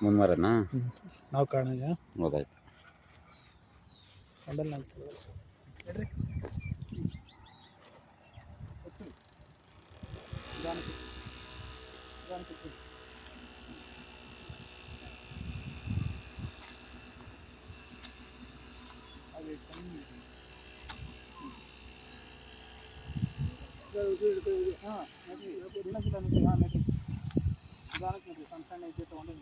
ಮುಂದ್ಮರನಾ ನಾವು ಕಾಣಗ ಗೊತ್ತಾಯ್ತು. ಮೊಬೈಲ್ ಸಣ್ಣ ಐತೆ ತೊಗೊಂಡು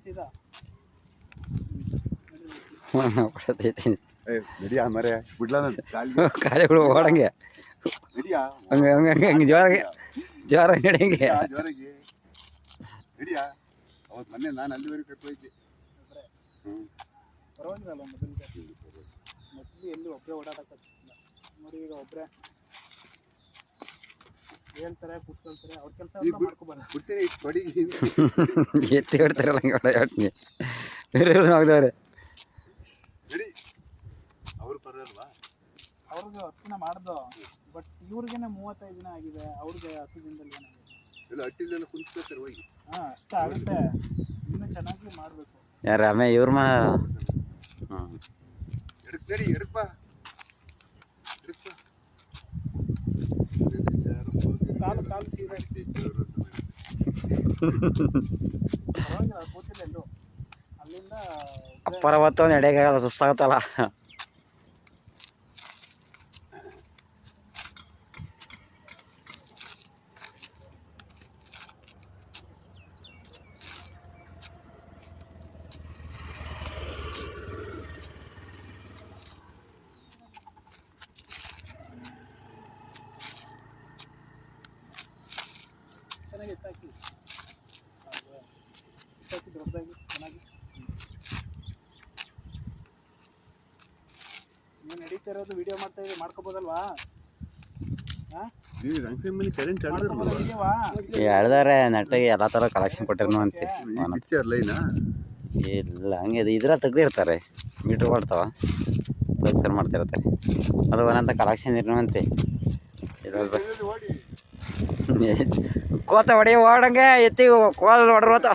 ಸೀದಾ ನಡಿಯಾ ಮರೆ ಬಿಡ್ಲ ಕಾಲೆಗಳು ಓಡಂಗೆ ಹಂಗೆ ಹಂಗೆ ಹಂಗೆ ಹಂಗೆ ಜ್ವರ ನಡೆಯಂಗೆ ಜೋರಾಗಿ ನಡಿಯಾ. ಅವತ್ತು ಮೊನ್ನೆ ನಾನು ಅಲ್ಲಿವರೆಗೆ ಕರ್ಕೊಯ್ದೆ. ಪರವಾಗಿಲ್ಲ ಮೊದಲು ಎಲ್ಲಿ ಒಬ್ಬರೇ ಓಡಾಡಕ್ಕಾಗ್ತಿಲ್ಲ ನೋಡಿ. ಈಗ ಒಬ್ಬರೇ ಹೇಳ್ತಾರೆ ಕೂತ್ಕೊಳ್ತಾರೆ, ಅವ್ರ ಕೆಲಸ ಮಾಡ್ಕೊಬಾರ ಬಿಡ್ತೀನಿ ತೊಡಿಗೆ ಎತ್ತಿ ಹೊಡ್ತಾರಲ್ಲ ಹಂಗೆ ಹೊಡೆಯಾಡ್ತೀನಿ. ಬೇರೆ ಆಗ್ದವ್ರೆ ನಡಿ. ಅವ್ರು ಬರಲ್ವಾ? ಅವ್ರಿಗೆ 10 ದಿನ ಮಾಡ್ದು, ಬಟ್ ಇವ್ರಿಗೇನೆ 35 ದಿನ ಆಗಿದೆ. ಅವ್ರಿಗೆ 10 ದಿನದಲ್ಲಿ ಏನಾಗಿದೆ ಎಲ್ಲ ಹಟ್ಟಿಲೆಲ್ಲ ಕುಂತ್ಕೊಳ್ತಾರೆ ಹೋಗಿ. ಹಾಂ ಅಷ್ಟೇ ಆಗುತ್ತೆ. ಇನ್ನೂ ಚೆನ್ನಾಗಿ ಮಾಡಬೇಕು. ಯಾರು ಆಮೇಲೆ ಇವ್ರ ಮನೆ ಎಡಕ್ ನಡಿ, ಎಡಕ್ ಬಾ, ಎಡಕ್ ಬಾ. ಕಾಲು ಸೀದಾ ಪರವಾಗಿಲ್ಲ, ಕೂತಿಲ್ಲ ಎಲ್ಲೂ. ಅಲ್ಲಿಂದ ಅಪ್ಪರ ಹೊತ್ತು ನಡೆಯೋಕ್ಕಾಗಲ್ಲ, ಸುಸ್ತಾಗುತ್ತಲ್ಲ. ಚೆನ್ನಾಗಿ ಎತ್ತಾಕಿ ದೊಡ್ಡದಾಗಿ ಚೆನ್ನಾಗಿ. ನೀವು ನಡೀತಾ ಇರೋದು ವಿಡಿಯೋ ಮಾಡ್ಕೋಬೋದಲ್ವಾ? ಹೇಳ್ದಾರೆ ನೆಟ್ಟಿಗೆ ಎಲ್ಲ ಥರ ಕಲೆಕ್ಷನ್ ಕೊಟ್ಟಿರ್ನು ಅಂತೆ. ಇಲ್ಲ ಹಂಗೆ ಇದ್ರ ತೆಗ್ದಿರ್ತಾರೆ, ಮೀಟ್ರ್ ಕೊಡ್ತಾವ ಕಲೆಕ್ಷನ್ ಮಾಡ್ತಿರ್ತಾರೆ. ಅದು ಒಂದಂತ ಕಲೆಕ್ಷನ್ ಇರುವಂತೆ. ಕೋತ ಹೊಡೆಯ ಓಡಂಗೆ ಎತ್ತಿ ಕೋಲ್ ಹೊಡ್ರೋತ